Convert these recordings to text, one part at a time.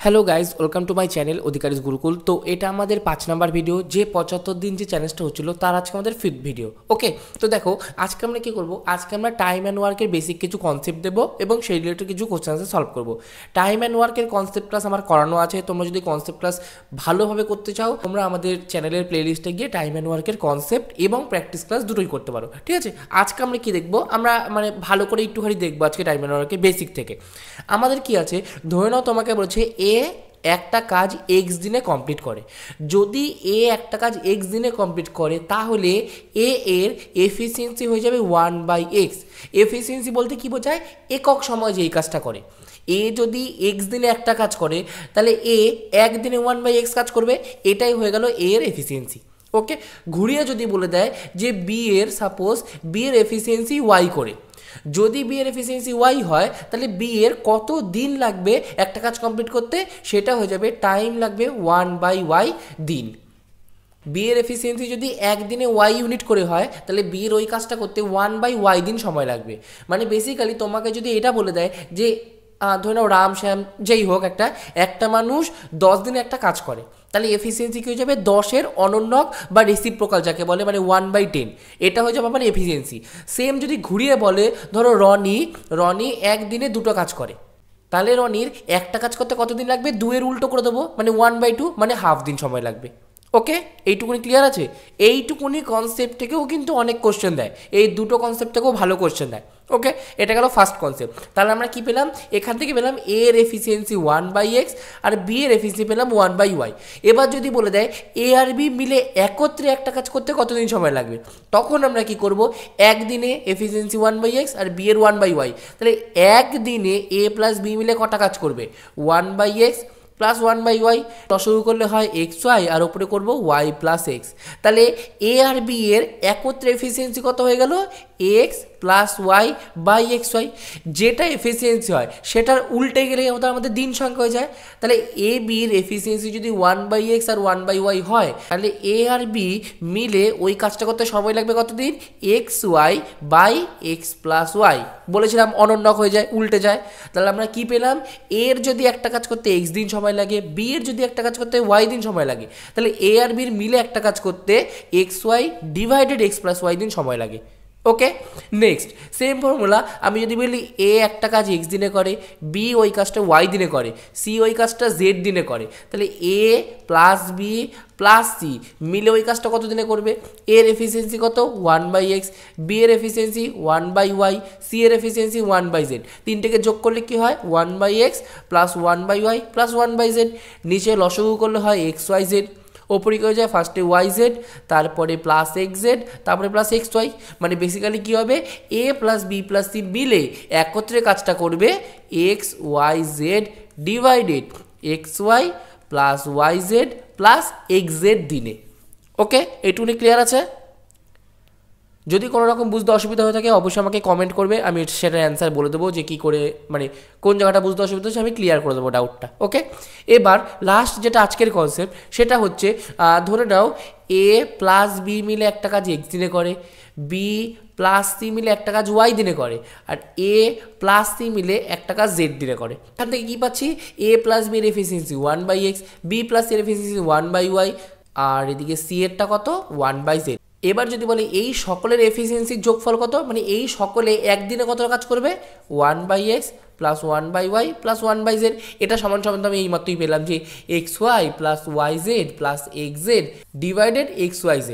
Hello guys, welcome to my channel Adhikari's Gurukul. তো এটা আমাদের 5 নাম্বার ভিডিও, যে 75 দিন যে চ্যালেঞ্জটা হচ্ছিল তার আজকে আমাদের 5th ভিডিও। ওকে, তো দেখো আজকে আমরা কি করব, আজকে আমরা টাইম অ্যান্ড ওয়ার্কের বেসিক কিছু কনসেপ্ট দেবো এবং সেই রিলেটেড কিছু কোশ্চেন আনসার সলভ করব। টাইম অ্যান্ড ওয়ার্কের কনসেপ্ট ক্লাস আমার করানো আছে, তোমরা যদি কনসেপ্ট ক্লাস ভালোভাবে করতে চাও তোমরা আমাদের চ্যানেলের প্লেলিস্টে গিয়ে টাইম অ্যান্ড ওয়ার্কের কনসেপ্ট এবং প্র্যাকটিস ক্লাস দুটোই করতে পারো। ঠিক আছে, আজকে আমরা কি দেখবো, আমরা ভালো করে একটুখানি দেখবো আজকে টাইম অ্যান্ড ওয়ার্কের বেসিক থেকে। আমাদের কি আছে, ধরে নাও তোমাকে বলছে এ একটা কাজ এক্স দিনে কমপ্লিট করে। যদি এ একটা কাজ এক্স দিনে কমপ্লিট করে তাহলে এ এর এফিসিয়েন্সি হয়ে যাবে 1/x। এফিসিয়েন্সি বলতে কি বোঝায়, একক সময় যে এই কাজটা করে। এ যদি এক্স দিনে একটা কাজ করে তাহলে এ একদিনে 1/x কাজ করবে, এটাই হয়ে গেল এর এফিসিয়েন্সি। ওকে, ঘুরিয়ে যদি বলে দেয় যে বি এর সাপোজ বি এর এফিসিয়েন্সি ওয়াই করে, যদি বি এর এফিসিয়েন্সি ওয়াই হয় তাহলে বি এর কত দিন লাগবে একটা কাজ কমপ্লিট করতে, সেটা হয়ে যাবে টাইম লাগবে 1/y দিন। বি এর এফিসিয়েন্সি যদি একদিনে ওয়াই ইউনিট করে হয় তাহলে বি এর ওই কাজটা করতে 1/y দিন সময় লাগবে। মানে বেসিক্যালি তোমাকে যদি এটা বলে দেয় যে ধরে নাও রাম শ্যাম যেই হোক একটা মানুষ 10 দিনে একটা কাজ করে, তাহলে এফিসিয়েন্সি কী হয়ে যাবে, 10-এর অনন্যক বা রেসিপ্রোকাল যাকে বলে, মানে 1/10, এটা হয়ে যাবে আমার এফিসিয়েন্সি। সেম যদি ঘুরিয়ে বলে, ধরো রনি একদিনে দুটো কাজ করে, তাহলে রনির একটা কাজ করতে কতদিন লাগবে, 2-এর উল্টো করে দেবো, মানে 1/2, মানে হাফ দিন সময় লাগবে। ওকে, এইটুকুনি ক্লিয়ার আছে? এইটুকুনি কনসেপ্ট থেকেও কিন্তু অনেক কোশ্চেন দেয়, এই দুটো কনসেপ্ট থেকেও ভালো কোশ্চেন দেয়। ওকে, এটা গেল ফার্স্ট কনসেপ্ট। তাহলে আমরা কি পেলাম, এখান থেকে পেলাম এ এর এফিসিয়েন্সি 1/x আর বি এর এফিসিয়েন্সি পেলাম 1/y। এবার যদি বলে দেয় এ আর বি মিলে একত্রে একটা কাজ করতে কতদিন সময় লাগবে, তখন আমরা কি করব, একদিনে এফিসিয়েন্সি 1/x আর বি এর 1/y, তাহলে একদিনে এ প্লাস বি মিলে কটা কাজ করবে, 1/x প্লাস 1/y, লসাগু করলে হয় xy আর ওপরে করবো y প্লাস এক্স। তাহলে এ আর বি এর একত্রে এফিসিয়েন্সি কত হয়ে গেল, x plus y by xy। যেটা এফিসিয়েন্সি হয় সেটার উল্টে গেলে ওটা আমাদের দিন সংখ্যা হয়ে যায়। তাহলে এ বির এফিসিয়েন্সি যদি 1/x আর 1/y হয় তাহলে এ আর বি মিলে ওই কাজটা করতে সময় লাগবে কতদিন, xy by x plus y. বলেছিলাম অনন্যক হয়ে যায়, উল্টে যায়। তাহলে আমরা কি পেলাম, এর যদি একটা কাজ করতে এক্স দিন সময় লাগে, বি এর যদি একটা কাজ করতে ওয়াই দিন সময় লাগে, তাহলে এ আর বির মিলে একটা কাজ করতে xy divided x plus y দিন সময় লাগে। ওকে, নেক্সট সেম ফর্মুলা, আমি যদি বলি এ একটা কাজ এক্স দিনে করে, বি ওই কাজটা ওয়াই দিনে করে, সি ওই কাজটা জেড দিনে করে, তাহলে এ প্লাস বি প্লাস সি মিলে ওই কাজটা কত দিনে করবে, এর এফিসিয়েন্সি কত 1/x, বি এর এফিসিয়েন্সি 1/y, সি এর এফিসিয়েন্সি 1/z। তিনটেকে যোগ করলে কি হয়, 1/x plus 1/y plus 1/z। নিচে লসাগু করলে হয় xyz, ওপরে কি হয়ে যায়, ফার্স্টে ওয়াই জেড, তারপরে প্লাস এক্স জেড, তারপরে প্লাস এক্স ওয়াই। মানে বেসিক্যালি কী হবে, A plus B plus C মিলে একত্রে কাজটা করবে x y z divided x y plus y z plus x z দিনে। ওকে, এইটুকুনি ক্লিয়ার আছে? যদি কোনো রকম বুঝতে অসুবিধা হয়ে থাকে অবশ্যই আমাকে কমেন্ট করবে, আমি সেটার অ্যান্সার বলে দেবো যে কী করে, মানে কোন জায়গাটা বুঝতে অসুবিধা হচ্ছে আমি ক্লিয়ার করে দেবো ডাউটটা। ওকে, এবার লাস্ট যেটা আজকের কনসেপ্ট সেটা হচ্ছে, ধরে নাও এ প্লাস বি মিলে একটা কাজ এক্স দিনে করে, বি প্লাস সি মিলে একটা কাজ ওয়াই দিনে করে, আর এ প্লাস সি মিলে একটা কাজ জেড দিনে করে। এখান থেকে কী পাচ্ছি, এ প্লাস বির এফিসিয়েন্সি 1/x, বি প্লাস এর এফিসিয়েন্সি 1/y, আর এদিকে সি এরটা কত 1/z। এবার যদি বলে এই সকলের এফিসিয়েন্সির যোগফল কত, মানে এই সকলে একদিনে কত কাজ করবে, 1/x plus 1/y plus 1/z। এটা সমান সমান তো আমি এইমাত্রই পেলাম যে xy plus yz plus xz divided xyz,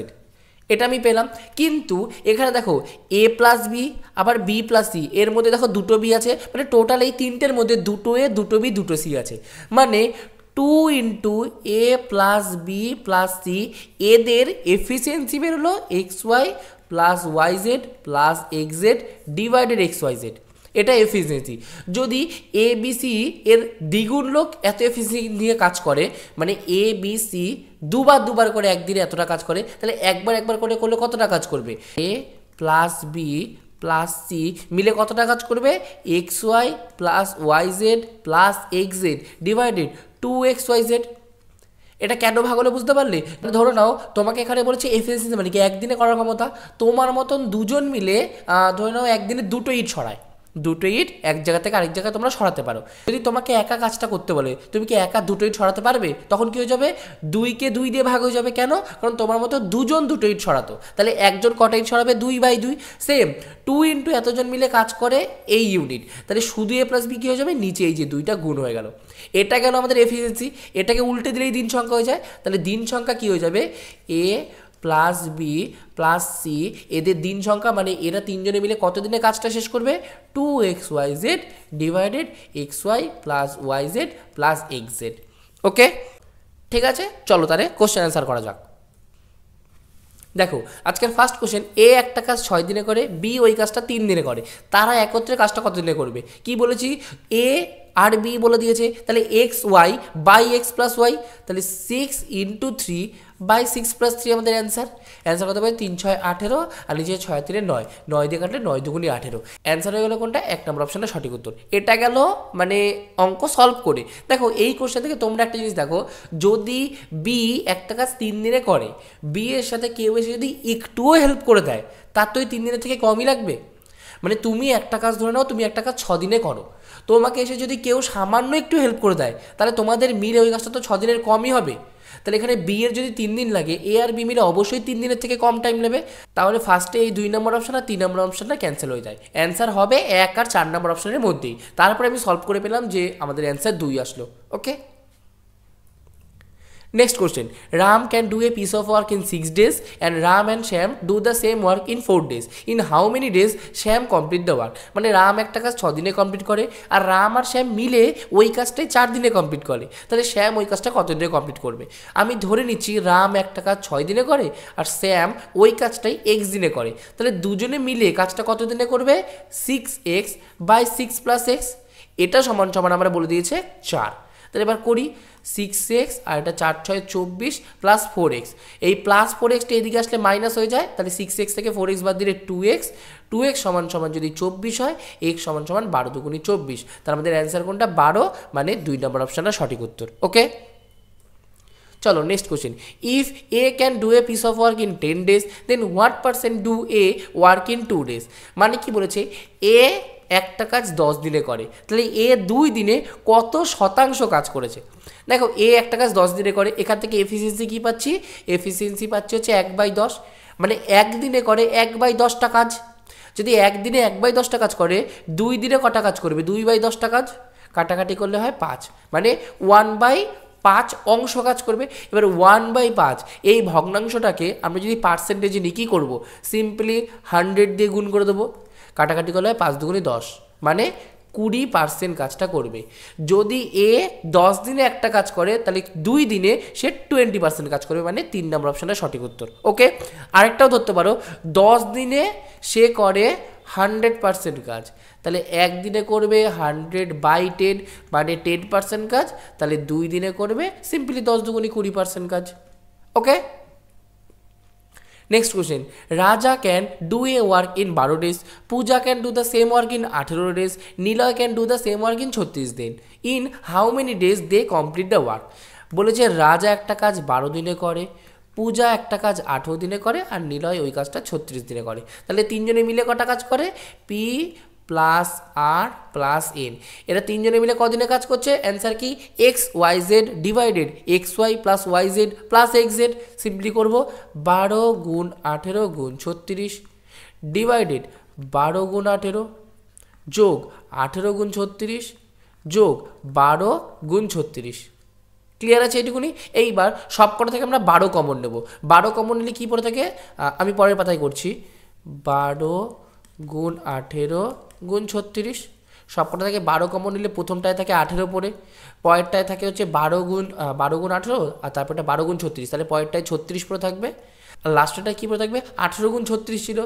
এটা আমি পেলাম। কিন্তু এখানে দেখো এ প্লাস বি আবার বি প্লাস সি, এর মধ্যে দেখো দুটো বি আছে, মানে টোটাল এই তিনটের মধ্যে দুটো এ দুটো বি দুটো সি আছে, মানে 2 ইন্টু এ প্লাস বি প্লাস সি, এদের এফিসিয়েন্সি বেরোলো xy plus yz plus xz divided xyz। এটা এফিসিয়েন্সি। যদি এ বি সি এর দ্বিগুণ লোক এত এফিসিয়েন্সি নিয়ে কাজ করে, মানে এ বি সি দুবার করে একদিনে এতটা কাজ করে, তাহলে একবার করে করলে কতটা কাজ করবে, এ প্লাস বি প্লাস সি মিলে কতটা কাজ করবে, xy plus yz plus xz divided 2xyz। এটা কেন ভাগ হলো বুঝতে পারলে? ধরো নাও তোমাকে এখানে বলেছে এফিসিয়েন্সি মানে কি একদিনে করার ক্ষমতা, তোমার মতন দুজন মিলে ধরে নাও একদিনে দুটো ইট ছড়ায়, দুটো ইট এক জায়গা থেকে আরেক জায়গায় তোমরা সরাতে পারো। যদি তোমাকে একা কাজটা করতে বলে, তুমি কি একা দুটো ইট সরাতে পারবে? তখন কি হয়ে যাবে, 2কে 2 দিয়ে ভাগ হয়ে যাবে। কেন? কারণ তোমার মতো দুজন দুটো ইট সরাতো, তাহলে একজন কটা ইট সরাবে? 2/2। সেম 2 ইন্টু এতজন মিলে কাজ করে এই ইউনিট, তাহলে শুধু এ প্লাস বি কী হয়ে যাবে, নিচে এই যে 2টা গুণ হয়ে গেল। এটা গেল আমাদের এফিসিয়েন্সি। এটাকে উল্টে দিলেই দিন সংখ্যা হয়ে যায়, তাহলে দিন সংখ্যা কী হয়ে যাবে, এ প্লাস বি প্লাস সি, এদের দিন সংখ্যা মানে এরা তিনজনে মিলে কত দিনে কাজটা শেষ করবে, 2xyz divided xy plus yz plus xz। ওকে, ঠিক আছে, চলো তাহলে কোশ্চেন অ্যান্সার করা যাক। দেখো আজকের ফার্স্ট কোশ্চেন, এ একটা কাজ 6 দিনে করে, বি ওই কাজটা 3 দিনে করে, তারা একত্রে কাজটা কত দিনে করবে? কি বলেছি, এ আর বি বলে দিয়েছে, তাহলে x y by x plus y, তাহলে 6 ইন্টু 3 বাই 6 প্লাস 3 আমাদের অ্যান্সার। অ্যান্সার কত পাই, 3 6 18, আর নিচে 6 3 9, 9 দিয়ে কাটলে 9 2 18। অ্যান্সার হয়ে গেলো কোনটা, 1 নম্বর অপশনটা সঠিক উত্তর। এটা গেল মানে অঙ্ক সলভ করে। দেখো এই কোশ্চেন থেকে তোমরা একটা জিনিস দেখো, যদি বি একটা কাজ 3 দিনে করে, বি এর সাথে কেউ এসে যদি একটুও হেল্প করে দেয়, তার তো এই 3 দিনের থেকে কমই লাগবে। মানে তুমি একটা কাজ ধরে নাও, তুমি একটা কাজ 6 দিনে করো, তোমাকে এসে যদি কেউ সামান্য একটু হেল্প করে দেয়, তাহলে তোমাদের মিলে ওই কাজটা তো 6 দিনের কমই হবে। তাহলে এখানে বি এর যদি 3 দিন লাগে, এ আর বি মিলে অবশ্যই 3 দিনের থেকে কম টাইম নেবে। তাহলে ফার্স্টে এই 2 নম্বর অপশন আর 3 নম্বর অপশনটা ক্যান্সেল হয়ে যায়। অ্যান্সার হবে 1 আর 4 নম্বর অপশনের মধ্যেই। তারপরে আমি সলভ করে পেলাম যে আমাদের অ্যান্সার 2 আসলো। ওকে, next question, Ram can do a piece of work in 6 days and Ram and Shyam do the same work in 4 days. In how many days Shyam complete the work? মানে রাম একটা কাজ 6 দিনে complete করে, আর রাম আর শ্যাম মিলে ওই কাজটাই 4 দিনে কমপ্লিট করে, তাহলে শ্যাম ওই কাজটা কত দিনে কমপ্লিট করবে? আমি ধরে নিচ্ছি রাম একটা কাজ 6 দিনে করে আর শ্যাম ওই কাজটাই x দিনে করে, তাহলে দুজনে মিলে কাজটা কত দিনে করবে, 6x বাই 6 প্লাস x, এটা সমান সমান আমরা বলে দিয়েছে 4। তাহলে এবার করি, 6x আর এটা 4 6 24 প্লাস 4x, এই প্লাস 4xটা এদিকে আসলে মাইনাস হয়ে যায়, তাহলে 6x থেকে 4x বাদ দিলে 2x, 2x সমান সমান যদি 24 হয়, x সমান সমান 12 দুগুণি 24, তার আমাদের অ্যান্সার কোনটা, 12, মানে 2 নম্বর অপশনটা সঠিক উত্তর। ওকে, চলো next question, if A can do a piece of work in 10 days, then what percent do A work in 2 days? মানে কি বলেছে, এ একটা কাজ 10 দিনে করে, তাহলে এ 2 দিনে কত শতাংশ কাজ করেছে? দেখো এ একটা কাজ 10 দিনে করে, এখান থেকে এফিসিয়েন্সি কী পাচ্ছি, এফিসিয়েন্সি পাচ্ছি হচ্ছে 1/10, মানে একদিনে করে 1/10টা কাজ। যদি একদিনে 1/10টা কাজ করে, 2 দিনে কটা কাজ করবে, 2/10টা কাজ, কাটাকাটি করলে হয় 5, মানে 1/5 অংশ কাজ করবে। এবার 1/5 এই ভগ্নাংশটাকে আমরা যদি পার্সেন্টেজে নিয়ে কী করবো, সিম্পলি 100 দিয়ে গুণ করে দেবো, কাটাকাটি করলে হয় 5 দুগুণে 10, মানে 20% কাজটা করবে। যদি এ 10 দিনে একটা কাজ করে, তাহলে 2 দিনে সে 20% কাজ করবে, মানে 3 নম্বর অপশনটা সঠিক উত্তর। ওকে, আরেকটাও ধরতে পারো, 10 দিনে সে করে 100% কাজ, তাহলে একদিনে করবে 100/10, মানে 10% কাজ, তাহলে 2 দিনে করবে সিম্পলি 10 দুগুণি 20% কাজ। Okay, next question, Raja can do A work in 12 days, Puja can do the same work in 18 days, Niloy can do the same work in 36 দিন, in how many days they complete the work? বলেছে রাজা একটা কাজ 12 দিনে করে, পূজা একটা কাজ 18 দিনে করে, আর নিলয় ওই কাজটা 36 দিনে করে, তাহলে তিনজনে মিলে কটা কাজ করে, P plus R plus N, এরা তিনজনে মিলে কদিনে কাজ করছে? অ্যান্সার কি, x y z divided x y plus y z plus x z. Simply করবো, 12 গুণ 18 গুণ 36 ডিভাইডেড 12 গুণ 18 যোগ 18 গুণ 36 যোগ 12 গুণ 36। ক্লিয়ার আছে এইটুকুনি? এইবার সব কটা থেকে আমরা 12 কমন নেব। 12 কমন নিলে কী পড়ে থাকে, আমি পরের পাতায় করছি, 12 গুণ 18 গুণ 36, সবকটা থেকে 12 কমন নিলে প্রথমটায় থাকে 18 পড়ে, পরেরটায় থাকে হচ্ছে 12 গুণ 18, আর তারপরটা 12 গুণ 36, তাহলে পরেরটায় 36 পড়ে থাকবে, আর লাস্টেরটায় কী পড়ে থাকবে, 18 গুণ 36 ছিল,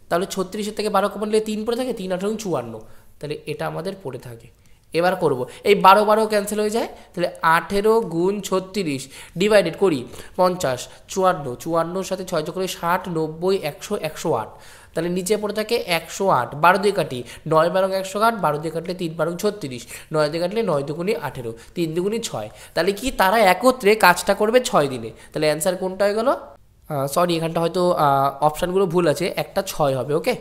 তাহলে 36 থেকে 12 কমন নিলে 3 পড়ে থাকে, 3 18 গুণ 54, তাহলে এটা আমাদের পড়ে থাকে। এবার করব, এই 12 ক্যান্সেল হয়ে যায়, তাহলে 18 গুণ 36 ডিভাইডেড করি 50, 54, 54 সাথে 6 যোগ করে 60, 90, 100, 108, তাহলে নিচে পড়ে থাকে 108, 12 দিয়ে কাটি, 9 12 108, 12 দিয়ে কাটলে 3 12 36, 9 দিয়ে কাটলে 9 দুগুণি 18, 3 দুগুণি 6, তাহলে কি তারা একত্রে কাজটা করবে 6 দিনে। তাহলে অ্যান্সার কোনটা হয়ে গেল, সরি এখানটা হয়তো অপশানগুলো ভুল আছে, একটা 6 হবে। ওকে,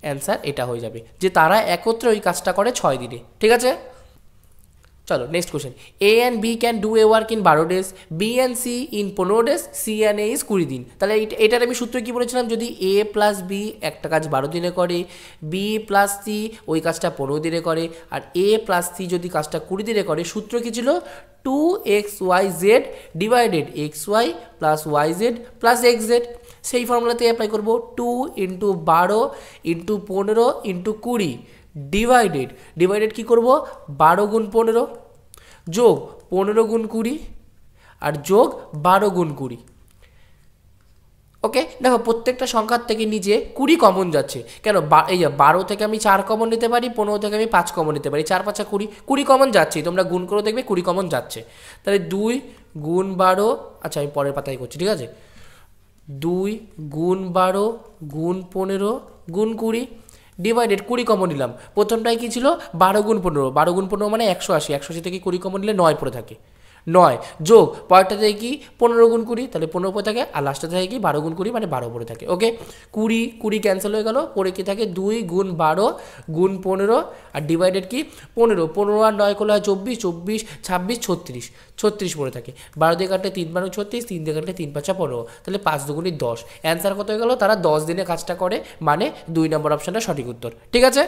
অ্যান্সার এটা হয়ে যাবে যে তারা একত্রে ওই কাজটা করে 6 দিনে। ঠিক আছে, চলো next question. A and B can do A work in 12 days, B and C in 15 days, C and A is 20 দিন। তাহলে এটার আমি সূত্র কী বলেছিলাম, যদি এ প্লাস বি একটা কাজ 12 দিনে করে, বি প্লাস সি ওই কাজটা 15 দিনে করে, আর এ প্লাস সি যদি কাজটা 20 দিনে করে, সূত্র কী ছিল, 2xyz divided xy plus yz plus xz। সেই ফর্মুলাতে অ্যাপ্লাই করবো, 2 × 12 × 15 × 20 ডিভাইডেড কী করবো, 12 × 15 যোগ 15 × 20 আর যোগ 12 × 20। ওকে, দেখো প্রত্যেকটা সংখ্যার থেকে নিচে 20 কমন যাচ্ছে। কেন, এই 12 থেকে আমি 4 কমন নিতে পারি, 15 থেকে আমি 5 কমন নিতে পারি, 4 5 20 কমন যাচ্ছে। তোমরা গুণ করে দেখবে 20 কমন যাচ্ছে। তাহলে 2 × 12, আচ্ছা আমি পরের পাতায় করছি, ঠিক আছে, 2 × 12 × 15 × 20 ডিভাইডেড 20 কমন নিলাম। প্রথমটাই কী ছিল, 12 × 15, 12 × 15 মানে 180, 180 থেকে 20 কমন নিলে 9 পড়ে থাকে, 9 যোগ পরেরটা থেকে কি 15 × 20, তাহলে 15 পড়ে থাকে, আর লাস্টে থাকে কি 12 × 20 মানে 12 পড়ে থাকে। ওকে, 20 ক্যান্সেল হয়ে গেল, পরে কি থাকে 2 × 12 × 15 আর ডিভাইডেড কি 15 আর 9 করলে হয় 24, 24 26 36 পড়ে থাকে। 12 দিয়ে কাটলে 3 × 36, 3 দিয়ে কাটলে 3 × 5 = 15, তাহলে 5 × 2 = 10। অ্যান্সার কত হয়ে গেল, তারা 10 দিনে কাজটা করে, মানে 2 নম্বর অপশানটা সঠিক উত্তর। ঠিক আছে,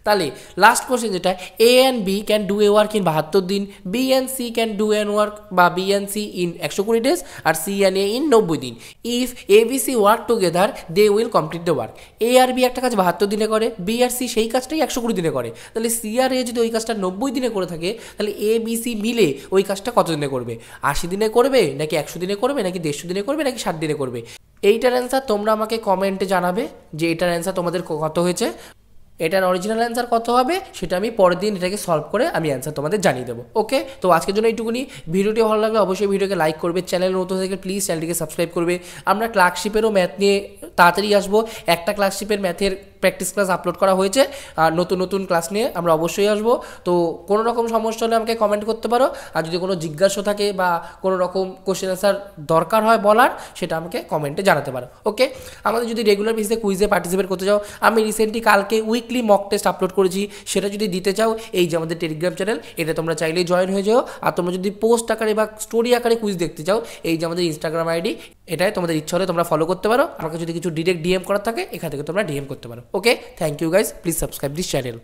তাহলে লাস্ট কোশ্চেন যেটা, A and B can do A work in 72 দিন, B and C can do an work বা B and C in 120 days, আর সি অ্যান্ড এ ইন 90 দিন। If A B C work together they will complete the work. A আর B একটা কাজ 72 দিনে করে, B আর C সেই কাজটাই 120 দিনে করে, তাহলে সি আর এ যদি ওই কাজটা 90 দিনে করে থাকে, তাহলে এ বি সি মিলে ওই কাজটা কত দিনে করবে, 80 দিনে করবে নাকি 100 দিনে করবে নাকি 150 দিনে করবে নাকি 60 দিনে করবে। এইটার অ্যান্সার তোমরা আমাকে কমেন্টে জানাবে যে এটার অ্যান্সার তোমাদের কত হয়েছে। এটার অরিজিনাল অ্যান্সার কত হবে সেটা আমি পরের দিন এটাকে সলভ করে আমি অ্যান্সার তোমাদের জানিয়ে দেবো। ওকে, তো আজকের জন্য এইটুকুনি। ভিডিওটি ভালো লাগলে অবশ্যই ভিডিওকে লাইক করবে, চ্যানেল নতুন থেকে প্লিজ চ্যানেলটিকে সাবস্ক্রাইব করবে। আমরা ক্লার্কশিপেরও ম্যাথ নিয়ে তাড়াতাড়ি আসবো, একটা ক্লার্কশিপের ম্যাথের প্র্যাকটিস ক্লাস আপলোড করা হয়েছে, আর নতুন ক্লাস নিয়ে আমরা অবশ্যই আসবো। তো কোনো রকম সমস্যা হলে আমাকে কমেন্ট করতে পারো, আর যদি কোনো জিজ্ঞাসা থাকে বা কোনো রকম কোশ্চেন আনসার দরকার হয় বলার, সেটা আমাকে কমেন্টে জানাতে পারো। ওকে, আমাদের যদি রেগুলার বেসিসে কুইজে পার্টিসিপেট করতে চাও, আমি রিসেন্টলি কালকে উইকলি মক টেস্ট আপলোড করেছি, সেটা যদি দিতে চাও এই যে আমাদের টেলিগ্রাম চ্যানেল, এটা তোমরা চাইলেই জয়েন হয়ে যাও। আর তোমরা যদি পোস্ট আকারে বা স্টোরি আকারে কুইজ দেখতে চাও, এই যে আমাদের ইনস্টাগ্রাম আইডি, এটাই তোমাদের ইচ্ছা হলে তোমরা ফলো করতে পারো। আমাকে যদি কিছু ডিরেক্ট ডিএম করার থাকে, এখান থেকে তোমরা ডিএম করতে পারো। Okay, thank you guys, please subscribe this channel.